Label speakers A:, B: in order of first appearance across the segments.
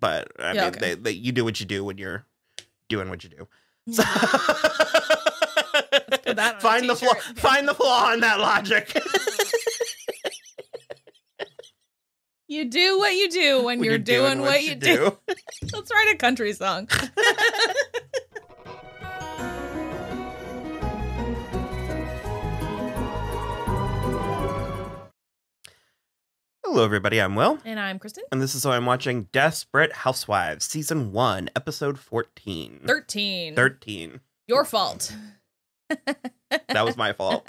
A: but I mean, okay. You do what you do when you're doing what you do. So find the flaw in that logic.
B: You do what you do when you're doing what you do. Let's write a country song.
A: Hello, everybody. I'm Will.
B: And I'm Kristin.
A: And this is how I'm watching Desperate Housewives, Season 1, Episode 14.
B: 13. Your fault.
A: That was my fault.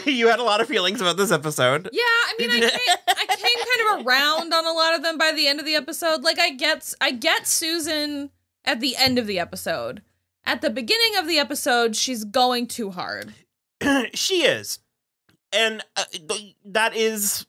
A: You had a lot of feelings about this episode.
B: Yeah, I mean, I came kind of around on a lot of them by the end of the episode. Like, I get Susan at the end of the episode. At the beginning of the episode, she's going too hard.
A: She is. And that is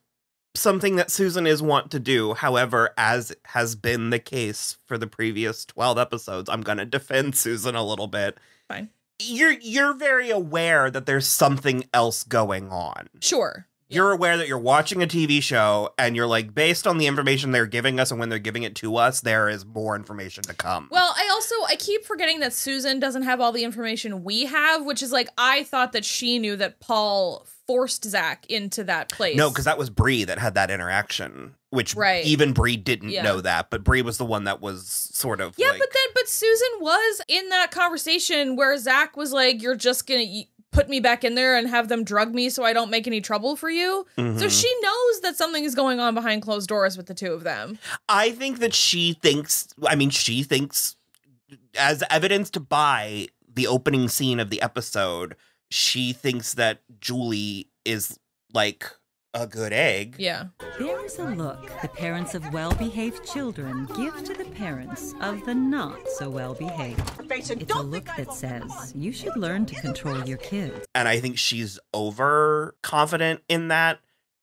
A: something that Susan is wont to do. However, as has been the case for the previous 12 episodes, I'm going to defend Susan a little bit.
B: Fine.
A: You're very aware that there's something else going on.
B: Sure.
A: You're aware that you're watching a TV show and you're like, based on the information they're giving us and when they're giving it to us, there is more information to come.
B: Well, I keep forgetting that Susan doesn't have all the information we have, which is like, I thought that she knew that Paul forced Zach into that place.
A: No, because that was Bree that had that interaction, which even Bree didn't know that, but Bree was the one that was sort of like...
B: but Susan was in that conversation where Zach was like, you're just gonna put me back in there and have them drug me so I don't make any trouble for you. Mm-hmm. So she knows that something is going on behind closed doors with the two of them.
A: I think that she thinks, as evidenced by the opening scene of the episode, she thinks that Julie is like a good egg.
B: Yeah.
C: There is a look the parents of well-behaved children give to the parents of the not-so-well-behaved. It's a look that says, you should learn to control your kids.
A: And I think she's overconfident in that.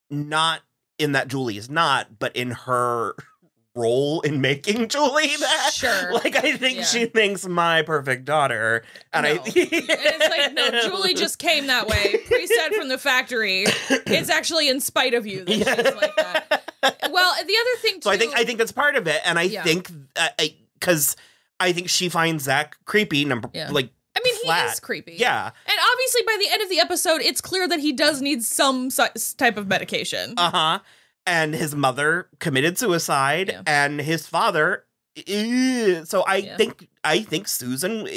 A: Not in that Julie is not, but in her role in making Julie that.
B: Sure.
A: Like, I think she thinks my perfect daughter. And
B: and it's like, no, Julie just came that way. Preset from the factory. It's actually in spite of you that she's like that. Well, the other thing, too.
A: So I think that's part of it. And I think, because I think she finds Zach creepy,
B: he is creepy.
A: Yeah.
B: And obviously by the end of the episode, it's clear that he does need some type of medication.
A: Uh-huh. And his mother committed suicide, and his father. So I think Susan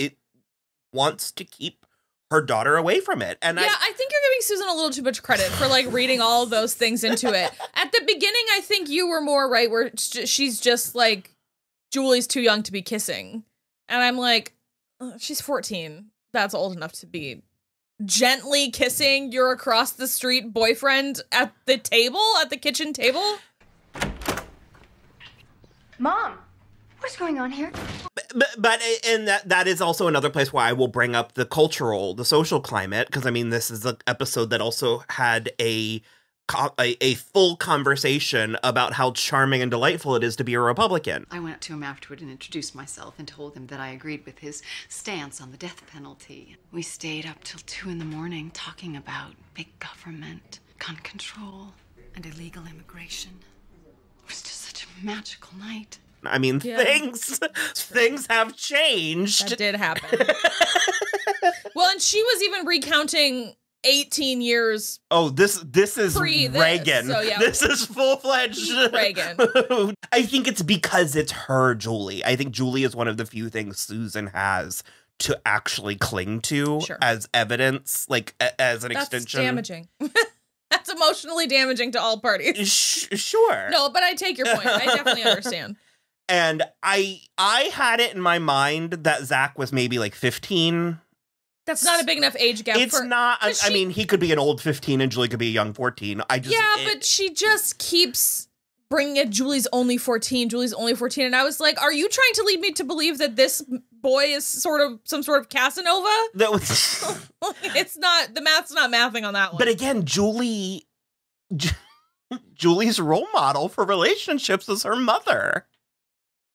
A: wants to keep her daughter away from it. And
B: I think you're giving Susan a little too much credit for like reading all of those things into it. At the beginning, I think you were more right, where she's just like, Julie's too young to be kissing, and I'm like, she's 14. That's old enough to be gently kissing your across the street boyfriend at the kitchen table.
D: Mom, what's going on here?
A: But that is also another place where I will bring up the social climate, because I mean, this is an episode that also had a full conversation about how charming and delightful it is to be a Republican.
E: I went up to him afterward and introduced myself and told him that I agreed with his stance on the death penalty. We stayed up till 2 a.m. talking about big government, gun control, and illegal immigration. It was just such a magical night.
A: I mean, things have changed.
B: That did happen. Well, and she was even recounting 18 years.
A: Oh, this is Reagan.
B: So,
A: this is full-fledged
B: Reagan.
A: I think it's because it's her Julie. I think Julie is one of the few things Susan has to actually cling to as evidence, like as an extension.
B: That's damaging. That's emotionally damaging to all parties.
A: Sure.
B: No, but I take your point. I definitely understand.
A: And I had it in my mind that Zach was maybe like 15.
B: That's not a big enough age gap.
A: It's not. I mean, he could be an old 15 and Julie could be a young 14.
B: But she just keeps bringing it. Julie's only 14. And I was like, are you trying to lead me to believe that this boy is sort of some sort of Casanova? It's not. The math's not mathing on that one.
A: But again, Julie's role model for relationships is her mother.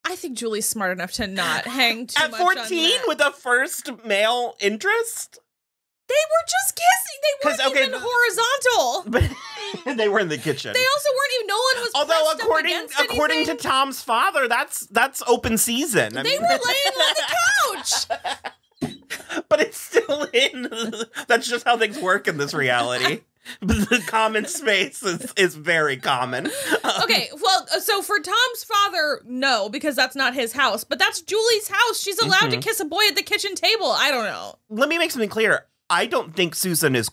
B: I think Julie's smart enough to not hang too much on that.
A: At 14 with a first male interest?
B: They were just kissing. They weren't even horizontal.
A: But they were in the kitchen.
B: They also weren't even. No one was.
A: Although according to Tom's father, that's open season.
B: They were laying on the couch.
A: But it's still in. That's just how things work in this reality. The common space is very common.
B: Okay, well, so for Tom's father, no, because that's not his house. But that's Julie's house. She's allowed to kiss a boy at the kitchen table. I don't know.
A: Let me make something clear. I don't think Susan is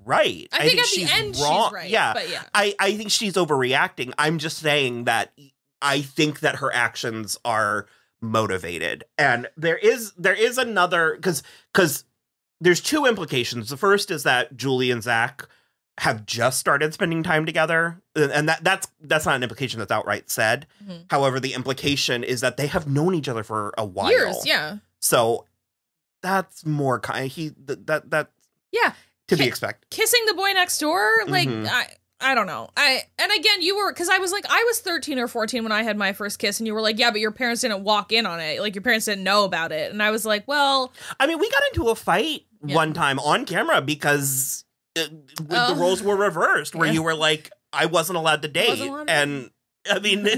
A: right.
B: I think at the end
A: wrong.
B: she's right.
A: Yeah,
B: but yeah.
A: I think she's overreacting. I'm just saying that I think that her actions are motivated, and there is another because there's two implications. The first is that Julie and Zach have just started spending time together, and that's not an implication that's outright said. Mm-hmm. However, the implication is that they have known each other for a while.
B: Years, yeah.
A: So that's more kind.
B: Yeah.
A: To be expected.
B: Kissing the boy next door, like I don't know. And again, you were, because I was 13 or 14 when I had my first kiss, and you were like, yeah, but your parents didn't walk in on it. Like, your parents didn't know about it. And I was like, well,
A: I mean, we got into a fight one time on camera because the roles were reversed, where you were like, I wasn't allowed to date, and I mean.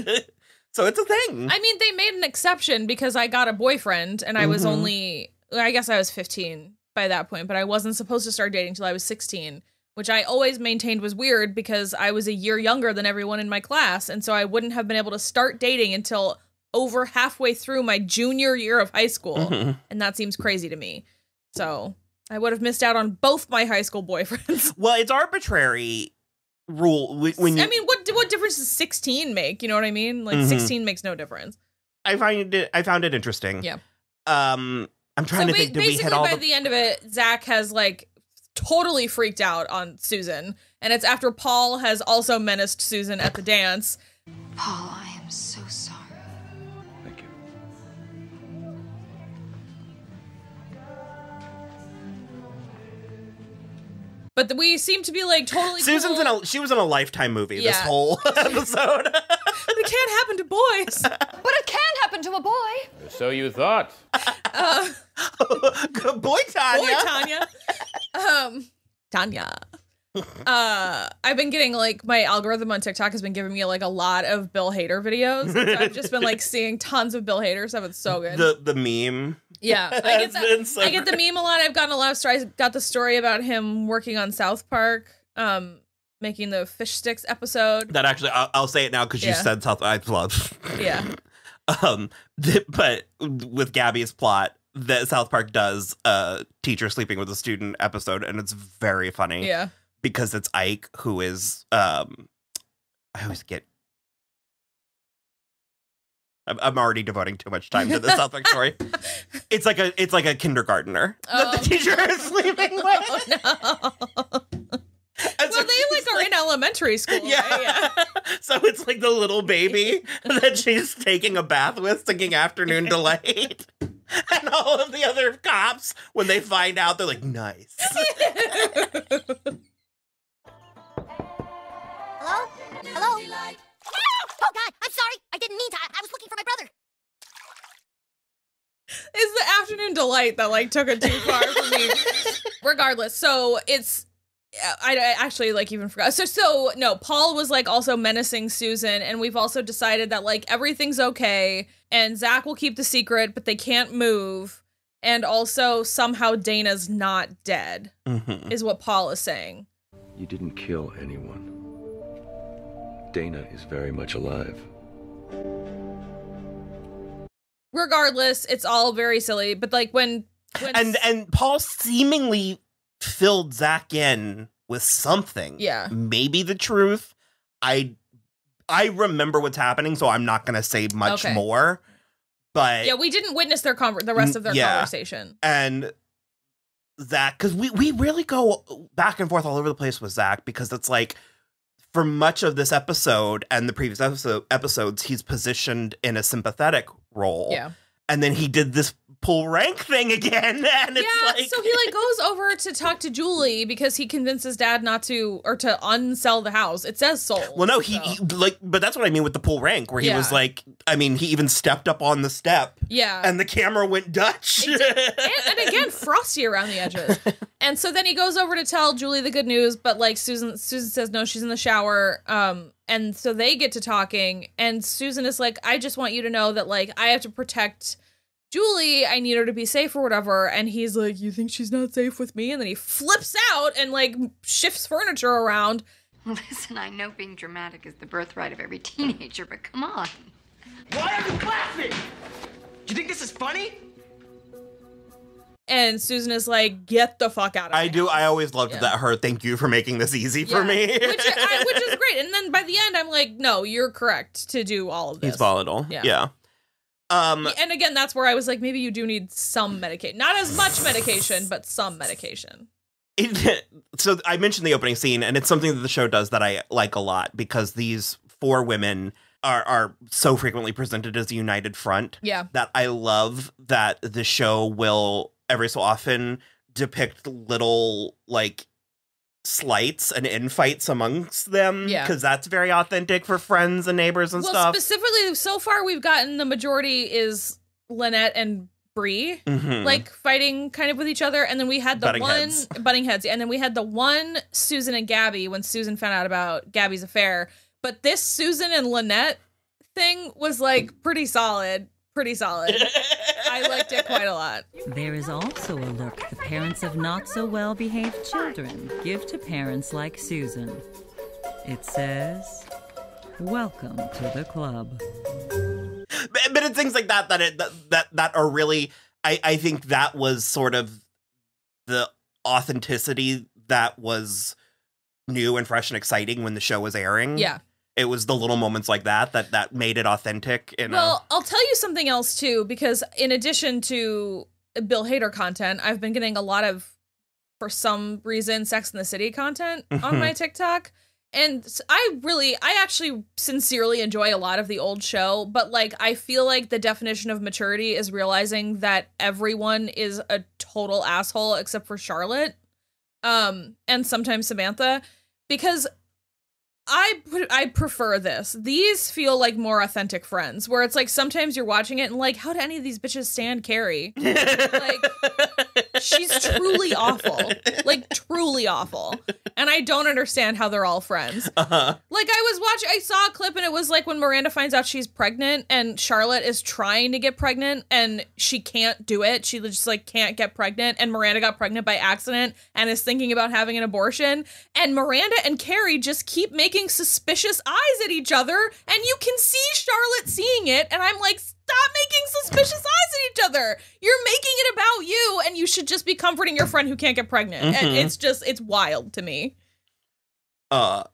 A: So it's a thing.
B: I mean, they made an exception because I got a boyfriend, and I was only, I guess I was 15 by that point, but I wasn't supposed to start dating until I was 16, which I always maintained was weird because I was a year younger than everyone in my class, and so I wouldn't have been able to start dating until over halfway through my junior year of high school, and that seems crazy to me. So I would have missed out on both my high school boyfriends.
A: Well, it's arbitrary rule. When
B: I mean, what difference does 16 make? You know what I mean? Like, 16 makes no difference.
A: I found it interesting.
B: Yeah.
A: I'm trying to think. Did we hit all
B: by the end of it, Zach has like totally freaked out on Susan, and it's after Paul has also menaced Susan at the dance.
E: Paul, I am so sorry.
F: Thank you.
B: But we seem to be like totally.
A: Susan's
B: cool.
A: she was in a Lifetime movie this whole episode.
B: It can't happen to boys.
D: But it can happen to a boy.
F: So you thought.
A: Good boy, Tanya.
B: Tanya. I've been getting like, my algorithm on TikTok has been giving me like a lot of Bill Hader videos. So I've just been like seeing tons of Bill Hader stuff. It's so good.
A: The meme.
B: Yeah, I get the meme a lot. I've gotten a lot of stories. I got the story about him working on South Park, making the fish sticks episode.
A: That actually, I'll say it now because you said South. I love.
B: Yeah.
A: But with Gabby's plot, that South Park does a teacher sleeping with a student episode, and it's very funny.
B: Yeah.
A: Because it's Ike, who is I always get. I'm already devoting too much time to the South Park story. It's like a kindergartner that the teacher is sleeping with.
B: No. Well, they like are in elementary school.
A: Yeah.
B: Right? Yeah.
A: So it's like the little baby that she's taking a bath with, singing Afternoon Delight. And all of the other cops, when they find out, they're like, nice.
G: Hello? Hello? Oh, God, I'm sorry. I didn't mean to. I was looking for my brother.
B: It's the Afternoon Delight that like took it too far for me. Regardless, so it's I actually like even forgot. So no, Paul was like also menacing Susan, and we've also decided that like everything's okay, and Zach will keep the secret, but they can't move, and also somehow Dana's not dead, is what Paul is saying.
F: You didn't kill anyone. Dana is very much alive.
B: Regardless, it's all very silly, but like when
A: and Paul seemingly filled Zach in with something.
B: Yeah.
A: Maybe the truth. I remember what's happening, so I'm not going to say much more. But
B: yeah, we didn't witness the rest of their conversation.
A: And Zach, because we really go back and forth all over the place with Zach, because it's like, for much of this episode and the previous episodes, he's positioned in a sympathetic role.
B: Yeah.
A: And then he did this pull rank thing again. And it's like...
B: so he like goes over to talk to Julie because he convinces dad not to, or to unsell the house. It says sold.
A: Well, no, he like, but that's what I mean with the pull rank, where he was like, I mean, he even stepped up on the step.
B: Yeah.
A: And the camera went Dutch.
B: and again, frosty around the edges. And so then he goes over to tell Julie the good news, but like Susan says no, she's in the shower. And so they get to talking, and Susan is like, I just want you to know that like I have to protect Julie, I need her to be safe or whatever. And he's like, you think she's not safe with me? And then he flips out and like shifts furniture around.
E: Listen, I know being dramatic is the birthright of every teenager, but come on.
H: Why are you laughing? Do you think this is funny?
B: And Susan is like, get the fuck out of here.
A: I always loved that her, thank you for making this easy for me.
B: which is great. And then by the end, I'm like, no, you're correct to do all of this.
A: He's volatile. Yeah.
B: And again, that's where I was like, maybe you do need some medication. Not as much medication, but some medication.
A: So I mentioned the opening scene, and it's something that the show does that I like a lot, because these four women are so frequently presented as a united front.
B: Yeah.
A: That I love that the show will every so often depict little like slights and infights amongst them.
B: Yeah.
A: Because that's very authentic for friends and neighbors and stuff.
B: Specifically, so far we've gotten the majority is Lynette and Bree, like fighting kind of with each other, and then we had the butting heads, and then we had the one Susan and Gabby when Susan found out about Gabby's affair. But this Susan and Lynette thing was like pretty solid. I liked it quite a lot.
C: There is also a look the parents of not so well behaved children give to parents like Susan. It says, "Welcome to the club."
A: But it's things like that are really, I think that was sort of the authenticity that was new and fresh and exciting when the show was airing.
B: Yeah.
A: It was the little moments like that made it authentic.
B: I'll tell you something else too, because in addition to Bill Hader content, I've been getting a lot of, for some reason, Sex and the City content on my TikTok. And I actually sincerely enjoy a lot of the old show, but like I feel like the definition of maturity is realizing that everyone is a total asshole except for Charlotte, and sometimes Samantha, because I prefer this. These feel like more authentic friends, where it's like sometimes you're watching it and like, how do any of these bitches stand Carrie? Like, she's truly awful. Like, truly awful. And I don't understand how they're all friends. Like, I saw a clip and it was like when Miranda finds out she's pregnant and Charlotte is trying to get pregnant and she can't do it. She just like can't get pregnant. And Miranda got pregnant by accident and is thinking about having an abortion. And Miranda and Carrie just keep making suspicious eyes at each other. And you can see Charlotte seeing it. And I'm like, stop making suspicious eyes at each other. You're making it about you, and you should just be comforting your friend who can't get pregnant. And it's wild to me.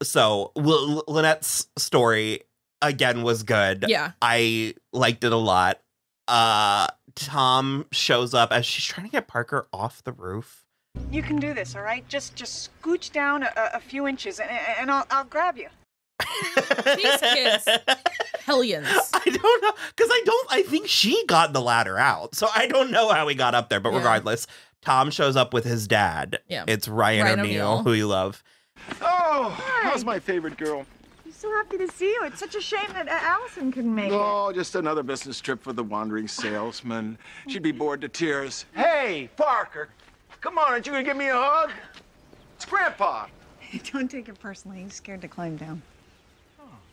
A: So Lynette's story again was good.
B: Yeah.
A: I liked it a lot. Tom shows up as she's trying to get Parker off the roof.
I: You can do this, all right? Just scooch down a few inches, and I'll grab you.
B: These kids, hellions.
A: I don't know, because I think she got the ladder out, so I don't know how he got up there, but regardless, Tom shows up with his dad.
B: Yeah.
A: It's Ryan O'Neal, who you love.
J: Oh, how's my favorite girl?
I: I'm so happy to see you. It's such a shame that Allison couldn't make it.
J: Oh, just another business trip for the wandering salesman. She'd be bored to tears. Hey, Parker, come on, aren't you gonna give me a hug? It's Grandpa.
I: Don't take it personally. He's scared to climb down.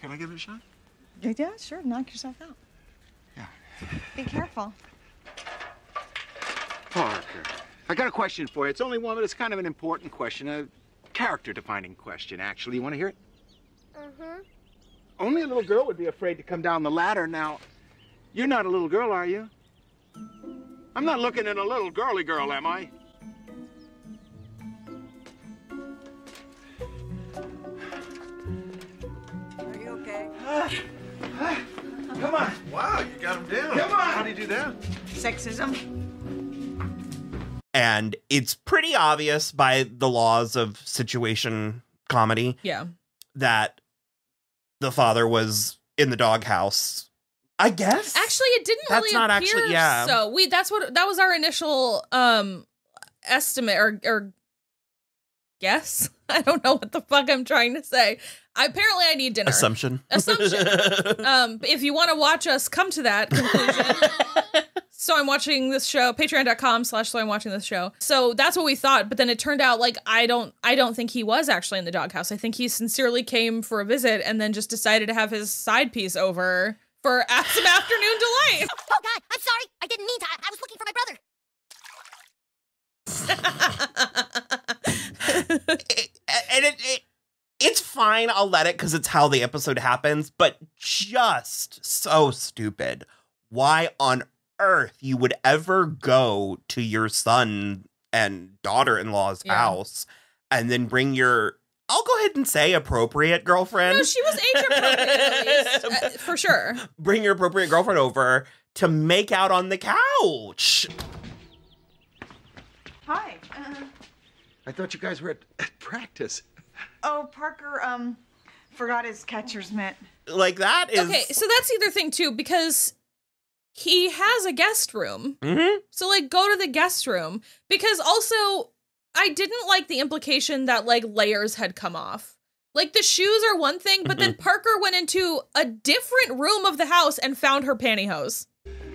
J: Can I give it a shot?
I: Yeah, sure. Knock yourself out.
J: Yeah.
I: Be careful.
J: Parker, I got a question for you. It's only one, but it's kind of an important question. A character-defining question, actually. You want to hear it?
G: Mm-hmm.
J: Only a little girl would be afraid to come down the ladder. Now, you're not a little girl, are you? I'm not looking at a little girly girl, am I? Come on.
K: Wow, you got him down.
J: Come on.
K: How do you do that?
I: Sexism.
A: And it's pretty obvious by the laws of situation comedy
B: Yeah.
A: that the father was in the doghouse I guess.
B: Actually, it didn't
A: That's
B: really
A: not
B: appear.
A: actually- yeah.
B: So that was our initial estimate or guess. I don't know what the fuck I'm trying to say. Apparently, I need dinner.
A: Assumption.
B: If you want to watch us come to that conclusion. So I'm watching this show, patreon.com/so I'm watching this show. So that's what we thought. But then it turned out like I don't think he was actually in the doghouse. I think he sincerely came for a visit and then just decided to have his side piece over for some afternoon delight.
G: Oh, God, I'm sorry. I didn't mean to. I was looking for my brother.
A: It's fine. I'll let it because it's how the episode happens. But just so stupid. Why on earth you would ever go to your son and daughter-in-law's house and then bring your, I'll go ahead and say appropriate girlfriend.
B: No, she was age appropriate at least, for sure.
A: Bring your appropriate girlfriend over to make out on the couch.
I: Hi.
J: I thought you guys were at practice.
I: Oh, Parker, forgot his catcher's mitt.
A: Like that is...
B: Okay, so that's the other thing too, because he has a guest room.
A: Mm-hmm.
B: So, like, go to the guest room. Because also, I didn't like the implication that, like, layers had come off. Like, the shoes are one thing, but then Parker went into a different room of the house and found her pantyhose.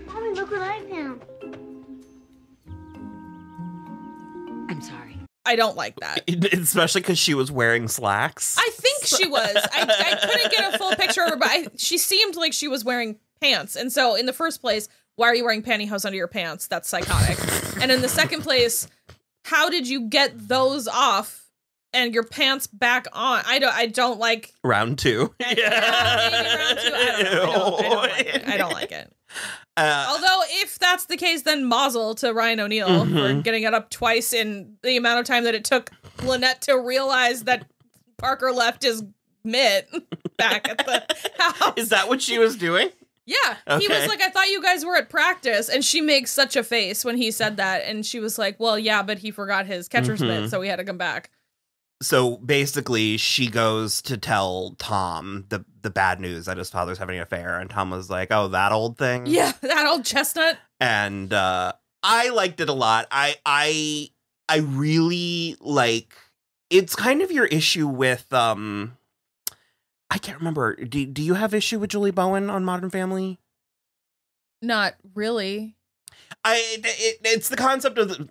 G: Mommy, look what I found.
C: I'm sorry.
B: I don't like that.
A: Especially because she was wearing slacks.
B: I think she was. I couldn't get a full picture of her, but she seemed like she was wearing pants. And so in the first place, why are you wearing pantyhose under your pants? That's psychotic. And in the second place, how did you get those off and your pants back on? I don't like
A: round two.
B: Maybe round two. I don't like it. Although if that's the case, then mazel to Ryan O'Neal for getting it up twice in the amount of time that it took Lynette to realize that Parker left his mitt back at the house.
A: Is that what she was doing?
B: Yeah.
A: Okay.
B: He was like, I thought you guys were at practice. And she makes such a face when he said that. And she was like, well, yeah, but he forgot his catcher's mitt, so we had to come back.
A: So basically, she goes to tell Tom the bad news that his father's having an affair. And Tom was like, oh, that old thing?
B: Yeah, that old chestnut.
A: And I liked it a lot. I really like, it's kind of your issue with, I can't remember. Do you have issue with Julie Bowen on Modern Family?
B: Not really.
A: It's the concept of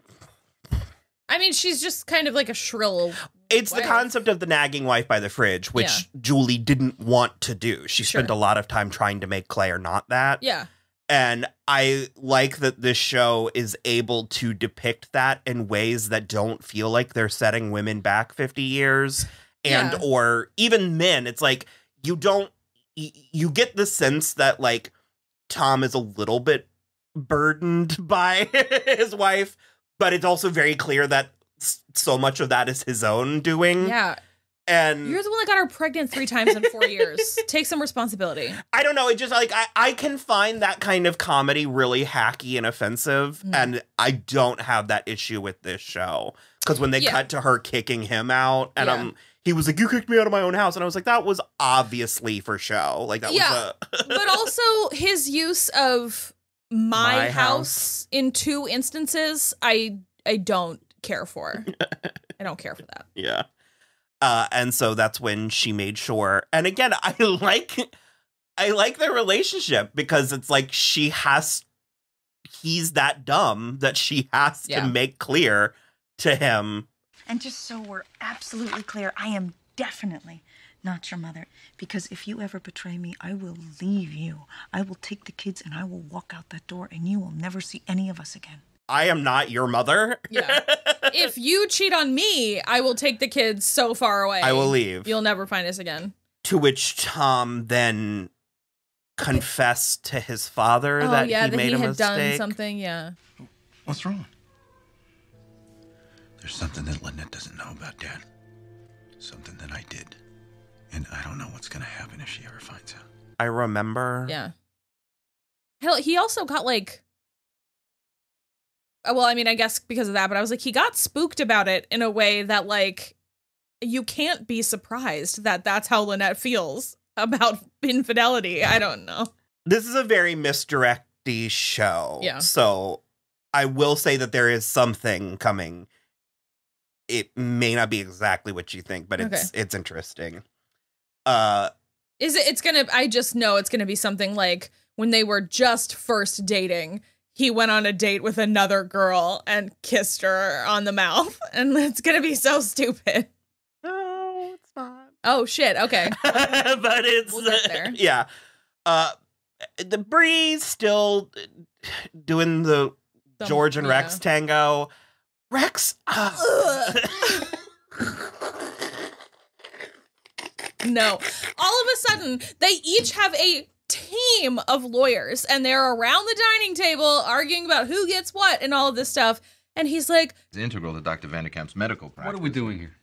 B: I mean, she's just kind of like a shrill.
A: It's the concept of the nagging wife by the fridge, which Julie didn't want to do. She spent a lot of time trying to make Claire not that.
B: Yeah.
A: And I like that this show is able to depict that in ways that don't feel like they're setting women back 50 years. And or even men. It's like you get the sense that like Tom is a little bit burdened by his wife, but it's also very clear that so much of that is his own doing.
B: Yeah.
A: And
B: you're the one that got her pregnant 3 times in 4 years. Take some responsibility.
A: I don't know. It just like I can find that kind of comedy really hacky and offensive. And I don't have that issue with this show. Because when they cut to her kicking him out and he was like, you kicked me out of my own house. And I was like, that was obviously for show. Like that was
B: but also his use of my house in 2 instances, I don't care for. I don't care for that.
A: Yeah. And so that's when she made sure. And again, I like their relationship because it's like he's that dumb that she has to make clear to him.
K: And just so we're absolutely clear, I am definitely not your mother. Because if you ever betray me, I will leave you. I will take the kids and I will walk out that door and you will never see any of us again.
A: I am not your mother.
B: Yeah. If you cheat on me, I will take the kids so far away.
A: I will leave.
B: You'll never find us again.
A: To which Tom then confessed to his father that he made a mistake.
B: Done something, yeah.
L: What's wrong? There's something that Lynette doesn't know about Dad. Something that I did. And I don't know what's going to happen if she ever finds out.
A: I remember.
B: Yeah. Hell, he also got like... Well, I mean, I guess because of that, but I was like, he got spooked about it in a way that, like, you can't be surprised that that's how Lynette feels about infidelity. I don't know.
A: This is a very misdirecty show.
B: Yeah.
A: So I will say that there is something coming. It may not be exactly what you think, but it's interesting.
B: I just know it's gonna be something like when they were just first dating, he went on a date with another girl and kissed her on the mouth. And it's gonna be so stupid.
A: No, it's not.
B: Oh shit, okay.
A: But it's
B: we'll get there.
A: Yeah. The Bree's still doing the George and Rex tango. Rex.
B: No. All of a sudden, they each have a team of lawyers, and they're around the dining table arguing about who gets what and all of this stuff. And he's like,
M: it's integral to Dr. Vanderkamp's medical practice.
N: What are we doing here?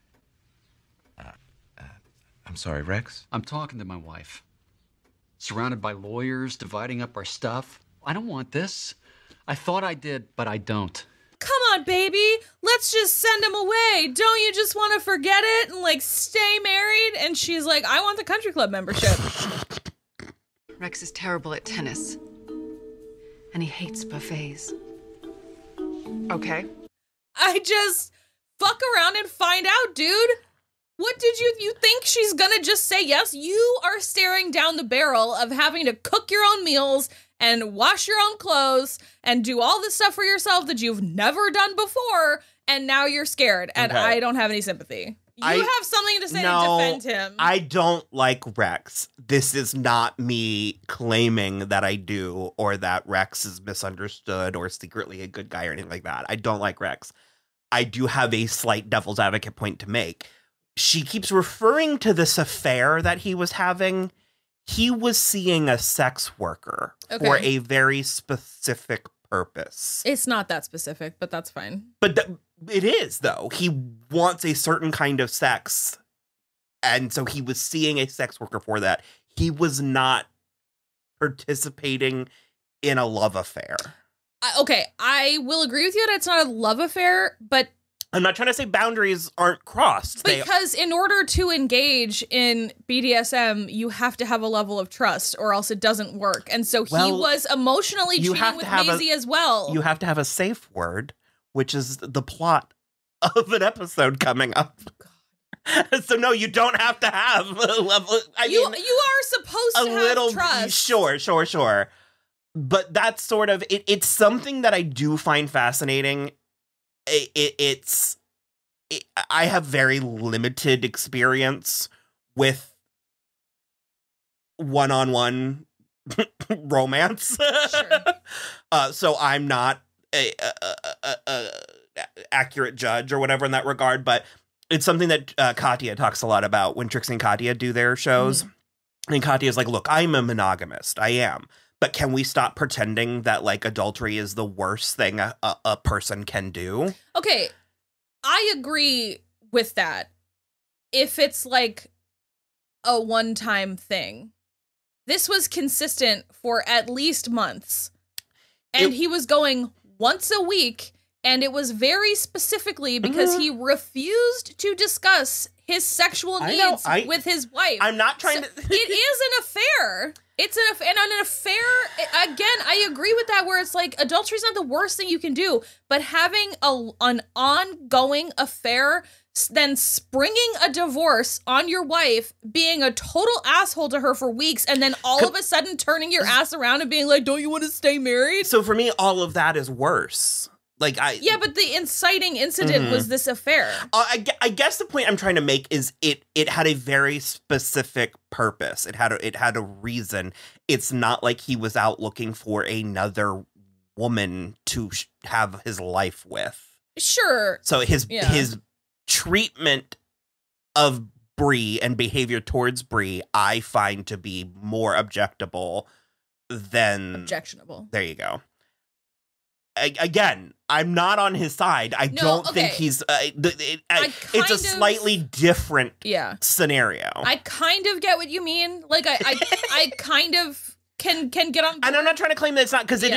F: I'm sorry, Rex?
N: I'm talking to my wife. Surrounded by lawyers, dividing up our stuff. I don't want this. I thought I did, but I don't.
B: Come on, baby. Let's just send him away. Don't you just want to forget it and, like, stay married? And she's like, I want the country club membership.
E: Rex is terrible at tennis. And he hates buffets.
I: Okay.
B: I just fuck around and find out, dude. What did you think she's gonna just say yes? You are staring down the barrel of having to cook your own meals and wash your own clothes and do all this stuff for yourself that you've never done before, and now you're scared, and
A: Okay.
B: I don't have any sympathy. You have something to say to defend him.
A: I don't like Rex. This is not me claiming that I do or that Rex is misunderstood or secretly a good guy or anything like that. I don't like Rex. I do have a slight devil's advocate point to make. She keeps referring to this affair that he was having. He was seeing a sex worker for a very specific purpose.
B: It's not that specific, but that's fine.
A: But it is, though. He wants a certain kind of sex. And so he was seeing a sex worker for that. He was not participating in a love affair.
B: Okay, I will agree with you that it's not a love affair, but
A: I'm not trying to say boundaries aren't crossed.
B: Because in order to engage in BDSM, you have to have a level of trust or else it doesn't work. And so he was emotionally cheating with Maisie as well.
A: You have to have a safe word, which is the plot of an episode coming up. Oh, so no, you don't have to have a level.
B: You are supposed to have trust.
A: Sure. But that's sort of, it's something that I do find fascinating. I have very limited experience with one-on-one romance. Sure. So I'm not a accurate judge or whatever in that regard, but it's something that Katya talks a lot about when Trixie and Katya do their shows. Mm-hmm. And Katya's like, look, I'm a monogamist. I am. But can we stop pretending that, like, adultery is the worst thing a person can do?
B: Okay, I agree with that. If it's, like, a one-time thing. This was consistent for at least months. And he was going once a week, and it was very specifically because he refused to discuss his sexual needs with his wife.
A: I'm not trying to...
B: It is an affair. It's an affair, and an affair, again, I agree with that, where it's like, adultery is not the worst thing you can do, but having an ongoing affair, then springing a divorce on your wife, being a total asshole to her for weeks, and then all of a sudden turning your ass around and being like, don't you want to stay married?
A: So for me, all of that is worse.
B: Yeah, but the inciting incident was this affair.
A: I guess the point I'm trying to make is it had a very specific purpose. It had a reason. It's not like he was out looking for another woman to have his life with.
B: Sure.
A: So his treatment of Bree and behavior towards Bree, I find to be more objectionable than...
B: Objectionable.
A: There you go. Again, I'm not on his side. I don't think he's... it's a slightly different scenario.
B: I kind of get what you mean. Like, I kind of can get on board.
A: And I'm not trying to claim that it's not, because it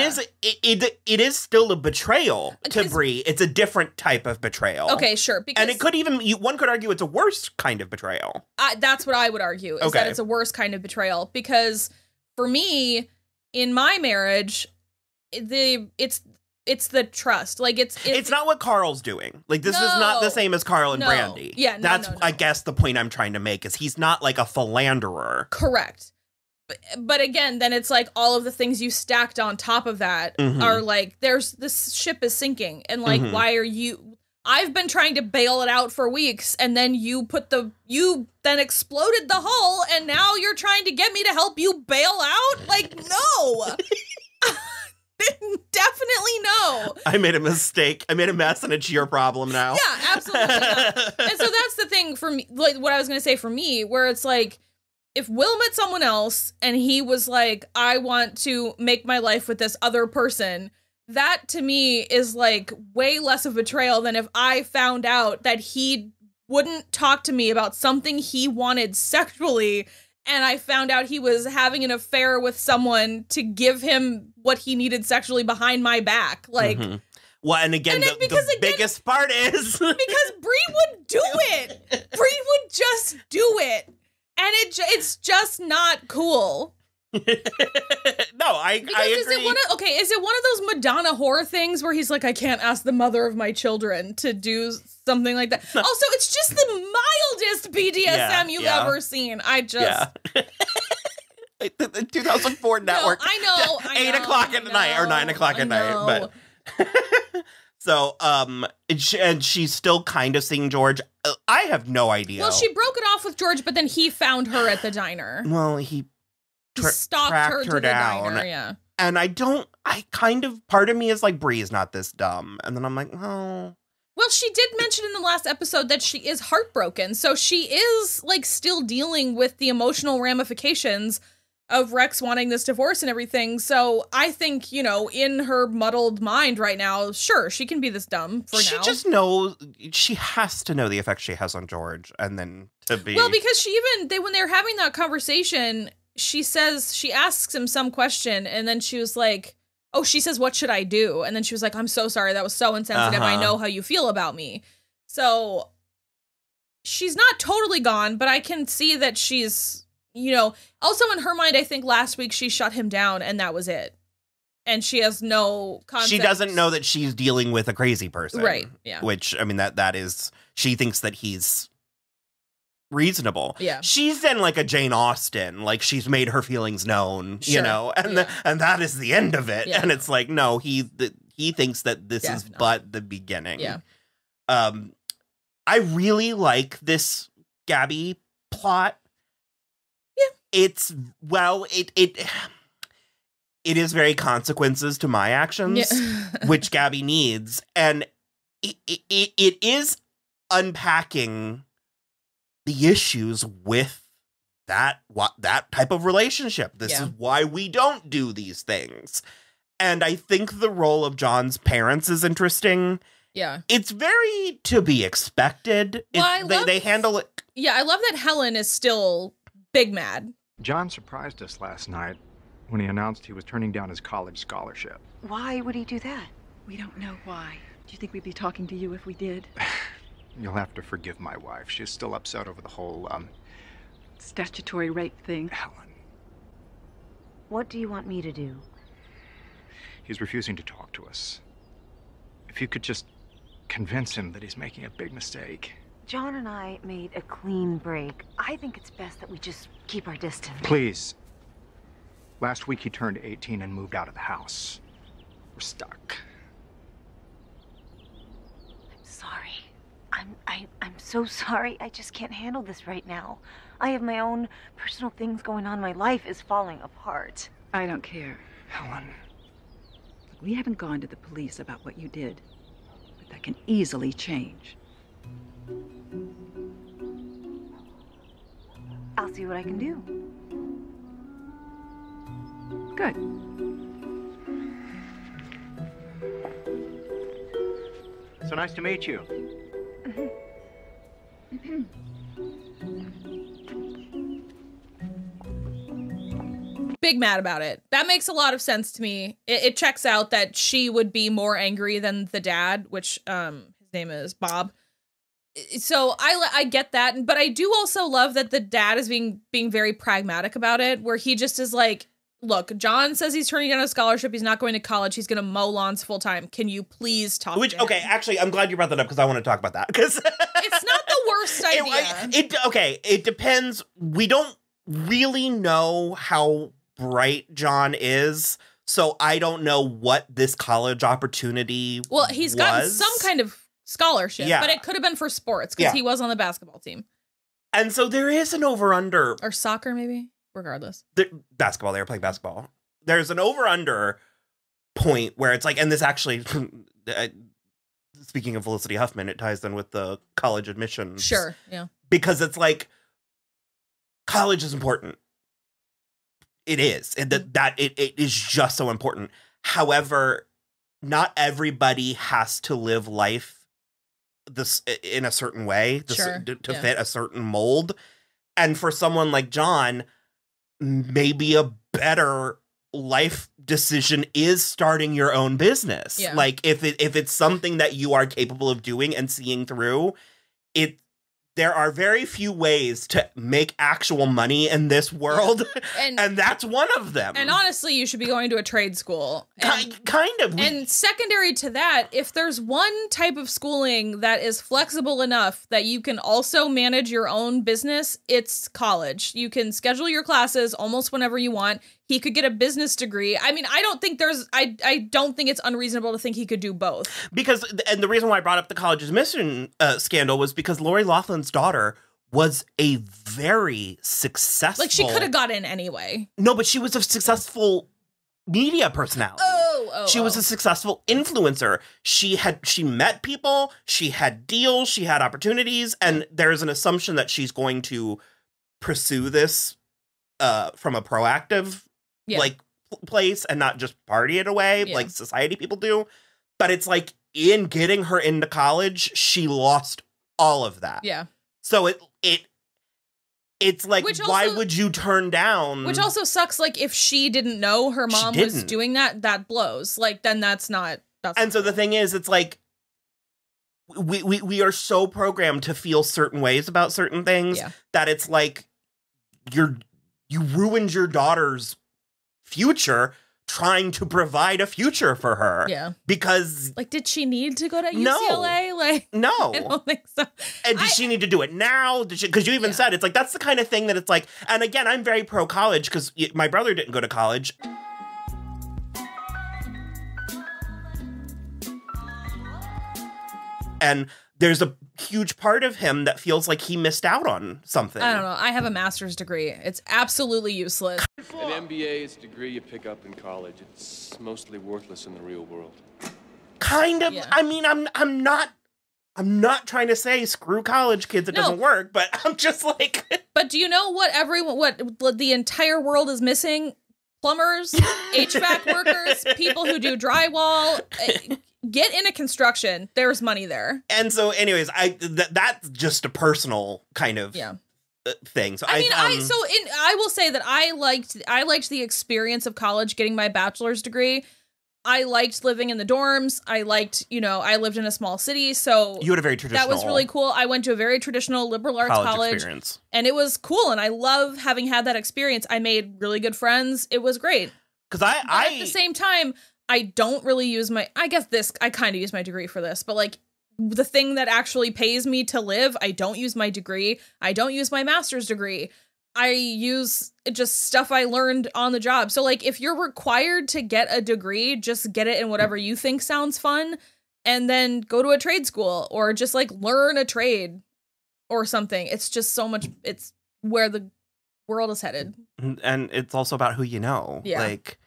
A: is still a betrayal to Bree. It's a different type of betrayal.
B: Okay, sure. Because,
A: and it could even... one could argue it's a worse kind of betrayal.
B: That's what I would argue, is that it's a worse kind of betrayal. Because, for me... in my marriage, it's the trust. Like it's
A: not what Carl's doing. Like this is not the same as Carl and Brandy.
B: Yeah,
A: that's I guess the point I'm trying to make is he's not like a philanderer.
B: Correct. But again, then it's like all of the things you stacked on top of that are like this ship is sinking, and like why are you? I've been trying to bail it out for weeks, and then you then exploded the hull, and now you're trying to get me to help you bail out? Like, no. Definitely no.
A: I made a mistake. I made a mess, and it's your problem now.
B: Yeah, absolutely not. And so that's the thing for me, like what I was going to say for me, where it's like, if Will met someone else and he was like, I want to make my life with this other person, that to me is like way less of betrayal than if I found out that he wouldn't talk to me about something he wanted sexually, and I found out he was having an affair with someone to give him what he needed sexually behind my back. Like,
A: well, and again, the biggest part is
B: because Bree would do it. Bree would just do it, and it's just not cool.
A: No, I agree.
B: Is it one of those Madonna horror things where he's like, I can't ask the mother of my children to do something like that? Also, it's just the mildest BDSM you've ever seen. I just...
A: Yeah. The 2004 network.
B: No, I know.
A: 8 o'clock at night or 9 o'clock at night. But so, and she's still kind of seeing George. I have no idea.
B: Well, she broke it off with George, but then he found her at the diner.
A: Well, he
B: stalked her to the diner, yeah.
A: And part of me is like, Bree is not this dumb. And then I'm like, oh.
B: Well, she did mention in the last episode that she is heartbroken. So she is like still dealing with the emotional ramifications of Rex wanting this divorce and everything. So I think, in her muddled mind right now, sure, she can be this dumb for now.
A: She just knows, she has to know the effect she has on George, and then to be...
B: Well, because when they were having that conversation, she asks him some question, and then she was like, she says, what should I do? And then she was like, I'm so sorry, that was so insensitive. I know how you feel about me. So she's not totally gone, but I can see that she's... also in her mind, I think last week she shut him down and that was it. And she has no concept.
A: She doesn't know that she's dealing with a crazy person.
B: Right, yeah.
A: Which, I mean, that is, she thinks that he's reasonable.
B: Yeah.
A: She's in like a Jane Austen, like she's made her feelings known, and and that is the end of it. Yeah. And it's like, no, he thinks that this is but the beginning.
B: Yeah.
A: I really like this Gabby plot. It's it is very consequences to my actions, which Gabby needs, and it is unpacking the issues with that type of relationship. This is why we don't do these things, and I think the role of John's parents is interesting.
B: Yeah,
A: it's very to be expected.
B: Well,
A: they handle it.
B: Yeah, I love that Helen is still big mad.
O: John surprised us last night when he announced he was turning down his college scholarship.
K: Why would he do that? We don't know why. Do you think we'd be talking to you if we did?
O: You'll have to forgive my wife. She's still upset over the whole,
K: statutory rape thing.
O: Helen.
P: What do you want me to do?
O: He's refusing to talk to us. If you could just convince him that he's making a big mistake.
P: John and I made a clean break. I think it's best that we just keep our distance.
O: Please. Last week he turned 18 and moved out of the house. We're stuck.
P: I'm sorry. I'm so sorry. I just can't handle this right now. I have my own personal things going on. My life is falling apart.
K: I don't care.
O: Helen.
K: Look, we haven't gone to the police about what you did, but that can easily change.
P: I'll see what I can do.
K: Good.
O: So nice to meet you.
B: Big mad about it. That makes a lot of sense to me. It checks out that she would be more angry than the dad, which his name is Bob. So I get that, but I do also love that the dad is being very pragmatic about it, where he just is like, look, John says he's turning down a scholarship. He's not going to college. He's going to mow lawns full time. Can you please talk to him?
A: Okay, actually, I'm glad you brought that up because I want to talk about that. Because
B: it's not the worst idea.
A: It depends. We don't really know how bright John is, so I don't know what this college opportunity
B: Well, he's gotten some kind of scholarship, but it could have been for sports because he was on the basketball team.
A: And so there is an over-under.
B: Or soccer, maybe? Regardless.
A: Basketball, they were playing basketball. There's an over-under point where it's like, and this actually, speaking of Felicity Huffman, it ties in with the college admissions.
B: Sure, yeah.
A: Because it's like, college is important. It is. It is just so important. However, not everybody has to live life this in a certain way to fit a certain mold. And for someone like John, maybe a better life decision is starting your own business.
B: Yeah.
A: Like if it's something that you are capable of doing and seeing through, there are very few ways to make actual money in this world, and that's one of them.
B: And honestly, you should be going to a trade school.
A: Kind of.
B: And secondary to that, if there's one type of schooling that is flexible enough that you can also manage your own business, it's college. You can schedule your classes almost whenever you want. He could get a business degree. I mean, I don't think it's unreasonable to think he could do both.
A: Because, and the reason why I brought up the college admission scandal was because Lori Loughlin's daughter was a very successful...
B: Like, she could have got in anyway.
A: No, but she was a successful media personality. She was a successful influencer. She met people, she had deals, she had opportunities, and there's an assumption that she's going to pursue this from a proactive place and not just party it away like society people do. But it's like, in getting her into college, she lost all of that.
B: Yeah.
A: So it's like, why would you turn down?
B: Which also sucks. Like, if she didn't know her mom was doing that blows. Like, then that's not.
A: And so the thing is, it's like, we are so programmed to feel certain ways about certain things that it's like you ruined your daughter's future trying to provide a future for her.
B: Yeah.
A: Because...
B: Like, did she need to go to UCLA?
A: No.
B: Like,
A: no.
B: I don't think so.
A: And does she need to do it now? Because you even said, it's like, that's the kind of thing that it's like... And again, I'm very pro-college because my brother didn't go to college. And there's a huge part of him that feels like he missed out on something.
B: I don't know. I have a master's degree. It's absolutely useless.
Q: An MBA is a degree you pick up in college. It's mostly worthless in the real world.
A: Kind of. Yeah. I mean, I'm not trying to say screw college kids, it doesn't work, but I'm just like...
B: But do you know what the entire world is missing? Plumbers, HVAC workers, people who do drywall. Get into construction. There's money there.
A: And so, anyways, that's just a personal kind of thing. So
B: I will say that I liked the experience of college, getting my bachelor's degree. I liked living in the dorms. I liked, I lived in a small city, so
A: you had a very traditional.
B: That was really cool. I went to a very traditional liberal arts college
A: experience,
B: and it was cool. And I love having had that experience. I made really good friends. It was great.
A: Because
B: at the same time, I don't really use I kind of use my degree for this, but like the thing that actually pays me to live, I don't use my degree. I don't use my master's degree. I use just stuff I learned on the job. So like, if you're required to get a degree, just get it in whatever you think sounds fun, and then go to a trade school or just like learn a trade or something. It's just so much. It's where the world is headed.
A: And it's also about who you know.
B: Yeah.
A: Like,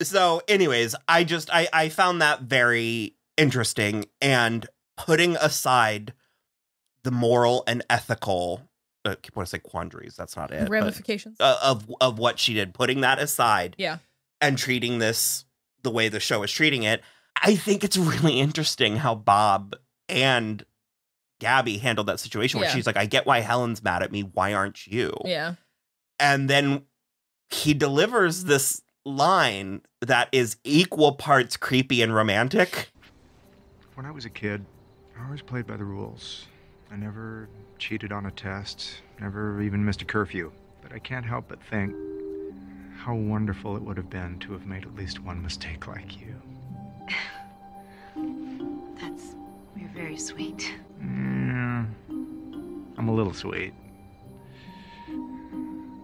A: so anyways, I found that very interesting, and putting aside the moral and ethical, I want to say quandaries, that's not it.
B: Ramifications.
A: Of what she did, putting that aside.
B: Yeah.
A: And treating this the way the show is treating it. I think it's really interesting how Bob and Gabby handled that situation where she's like, I get why Helen's mad at me. Why aren't you?
B: Yeah.
A: And then he delivers this line that is equal parts creepy and romantic.
O: When I was a kid, I always played by the rules. I never cheated on a test, never even missed a curfew. But I can't help but think, how wonderful it would have been to have made at least one mistake like you.
P: You're very sweet.
O: Yeah, I'm a little sweet.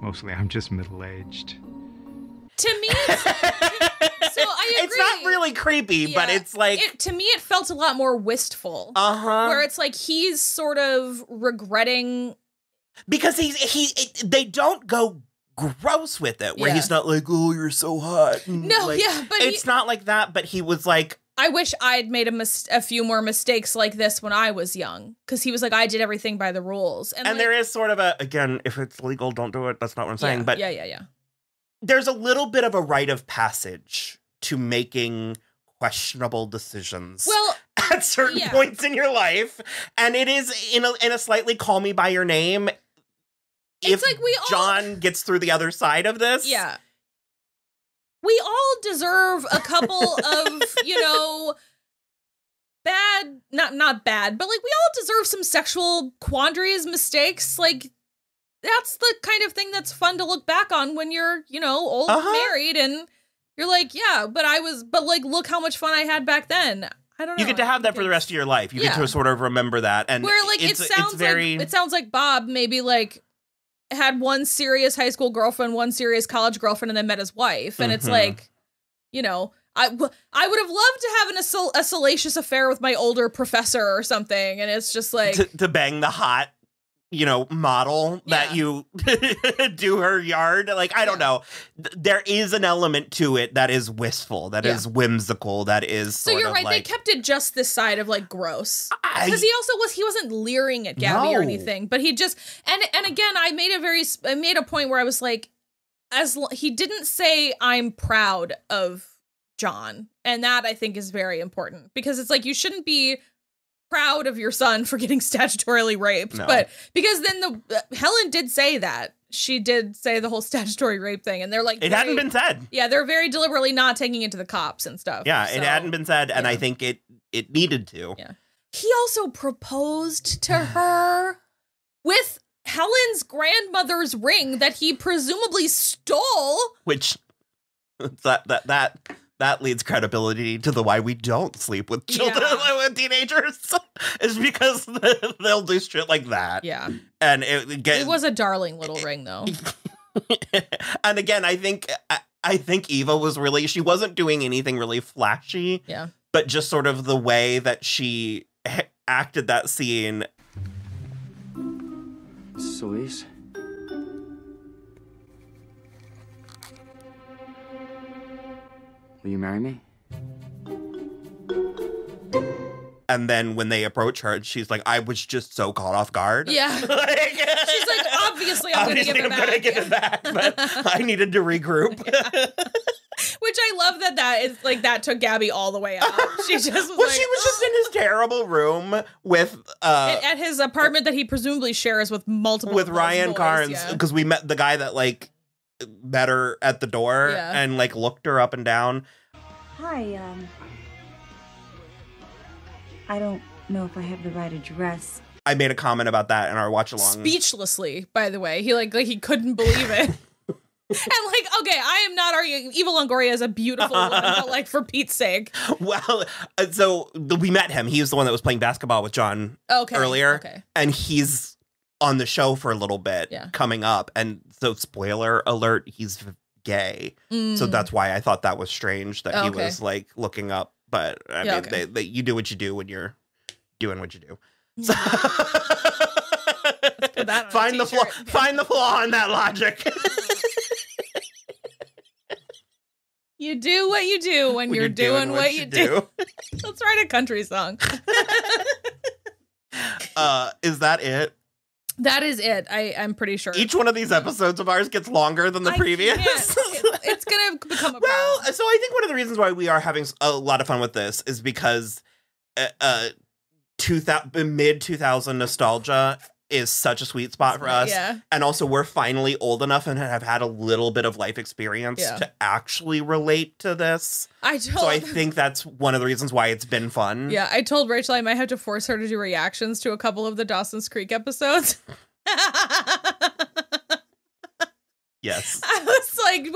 O: Mostly, I'm just middle-aged.
B: To me, so I agree.
A: It's not really creepy, but it's like...
B: to me, it felt a lot more wistful.
A: Uh-huh.
B: Where it's like he's sort of regretting...
A: Because they don't go gross with it, where he's not like, oh, you're so hot.
B: No,
A: like,
B: but
A: it's not like that, but he was like...
B: I wish I'd made a few more mistakes like this when I was young. Because he was like, I did everything by the rules. And like,
A: there is sort of again, if it's legal, don't do it. That's not what I'm saying. But
B: yeah.
A: There's a little bit of a rite of passage to making questionable decisions.
B: Well,
A: at certain points in your life. And it is in a slightly call me by your name.
B: It's
A: if
B: like
A: John gets through the other side of this.
B: Yeah. We all deserve a couple of, bad, not bad, but like we all deserve some sexual quandaries, mistakes. Like that's the kind of thing that's fun to look back on when you're, old, married, and you're like, yeah, but like, look how much fun I had back then. I don't know.
A: You get to have that for the rest of your life. You get to sort of remember that. And
B: where like it sounds like Bob maybe like had one serious high school girlfriend, one serious college girlfriend, and then met his wife. And it's like, I would have loved to have a salacious affair with my older professor or something. And it's just like...
A: To bang the hot, model that you do her yard. Like, I don't know. There is an element to it that is wistful, that is whimsical, that is
B: So you're right,
A: like,
B: they kept it just this side of like gross. Because he wasn't leering at Gabby or anything, but he just and again, I made a point where I was like, he didn't say I'm proud of John, and that I think is very important, because it's like you shouldn't be proud of your son for getting statutorily raped, but because then Helen did say that. She did say the whole statutory rape thing, and they're like...
A: It hadn't been said.
B: Yeah, they're very deliberately not taking it to the cops and stuff.
A: Yeah, it hadn't been said, and I think it needed to.
B: Yeah. He also proposed to her with Helen's grandmother's ring that he presumably stole.
A: Which, that leads credibility to the why we don't sleep with children, with teenagers, is because they'll do shit like that.
B: Yeah.
A: And
B: it was a darling little ring, though.
A: And again, I think Eva she wasn't doing anything really flashy.
B: Yeah.
A: But just sort of the way that she acted that scene.
R: Celise? Will you marry me?
A: And then when they approach her, she's like, I was just so caught off guard.
B: Yeah. She's like, obviously I'm going to give it back.
A: But I needed to regroup.
B: Which I love that is like, that took Gabby all the way up. She just was
A: she was just in his terrible room with...
B: at his apartment that he presumably shares with multiple...
A: With Ryan Carnes, because we met the guy that like met her at the door and like looked her up and down.
P: Hi, I don't know if I have the right address.
A: I made a comment about that in our watch along.
B: Speechlessly, by the way. He couldn't believe it. And like, okay, I am not arguing Eva Longoria is a beautiful woman, but like, for Pete's sake.
A: Well, so we met him. He was the one that was playing basketball with John earlier.
B: Okay.
A: And he's on the show for a little bit coming up. And so, spoiler alert, he's gay. So that's why I thought that was strange that he was like looking up. But I mean, you do what you do when you're doing what you do. So find the flaw in that logic.
B: You do what you do when you're doing what you do. Let's write a country song.
A: Is that it?
B: That is it. I'm pretty sure.
A: Each one of these episodes of ours gets longer than the previous.
B: It's going to become a problem.
A: So I think one of the reasons why we are having a lot of fun with this is because mid-2000 nostalgia is such a sweet spot for us.
B: Yeah.
A: And also we're finally old enough and have had a little bit of life experience to actually relate to this. So I think that's one of the reasons why it's been fun.
B: Yeah, I told Rachel I might have to force her to do reactions to a couple of the Dawson's Creek episodes.
A: Yes.
B: I was like,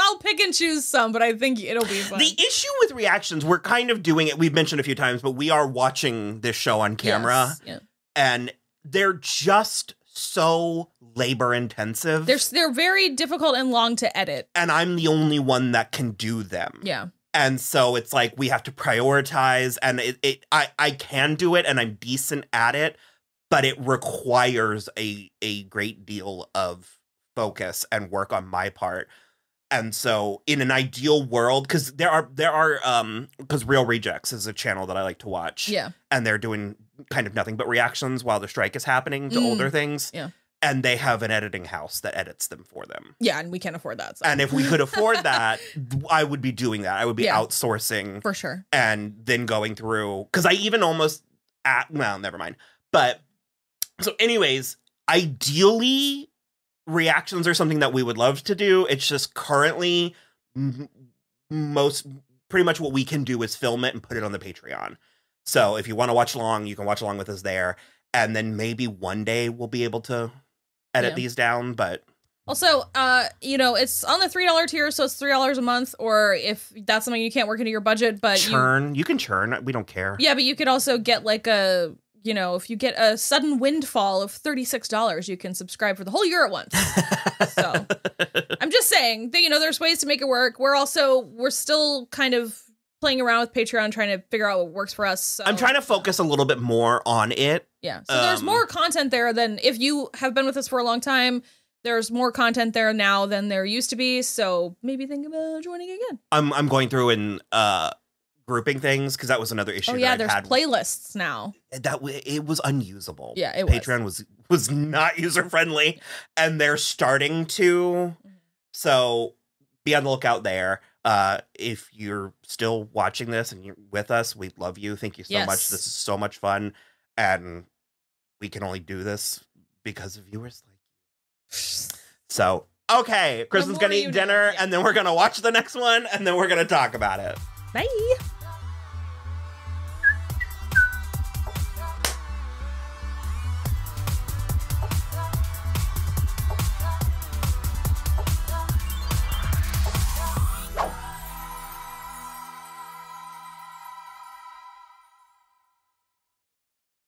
B: I'll pick and choose some, but I think it'll be fun.
A: The issue with reactions, we're kind of doing it. We've mentioned a few times, but we are watching this show on camera.
B: Yes. Yeah.
A: And they're just so labor intensive.
B: They're very difficult and long to edit.
A: And I'm the only one that can do them.
B: Yeah.
A: And so it's like we have to prioritize, and I can do it and I'm decent at it, but it requires a great deal of focus and work on my part. And so in an ideal world, because there are because Real Rejects is a channel that I like to watch.
B: Yeah.
A: And they're doing kind of nothing but reactions while the strike is happening to older things.
B: Yeah.
A: And they have an editing house that edits them for them.
B: Yeah, and we can't afford that. So.
A: And if we could afford that, I would be doing that. I would be outsourcing.
B: For sure.
A: And then going through, because I even almost, well, never mind. But, so anyways, ideally, reactions are something that we would love to do. It's just currently pretty much what we can do is film it and put it on the Patreon. So if you want to watch along, you can watch along with us there. And then maybe one day we'll be able to edit these down, but...
B: Also, it's on the $3 tier, so it's $3 a month, or if that's something you can't work into your budget, but...
A: You can churn, we don't care.
B: Yeah, but you could also get like a... if you get a sudden windfall of $36, you can subscribe for the whole year at once. So, I'm just saying, there's ways to make it work. We're still kind of playing around with Patreon, trying to figure out what works for us. So.
A: I'm trying to focus a little bit more on it.
B: Yeah, so there's more content there than if you have been with us for a long time. There's more content there now than there used to be, so maybe think about joining again.
A: I'm going through and grouping things because that was another issue.
B: Oh yeah, there's playlists now.
A: It was unusable.
B: Yeah, it
A: Patreon was not user friendly, and they're starting to. So be on the lookout there. If you're still watching this and you're with us, we love you. Thank you so much. This is so much fun, and we can only do this because of viewers like you. So okay, Kristen's gonna eat dinner, and then we're gonna watch the next one, and then we're gonna talk about it.
B: Bye.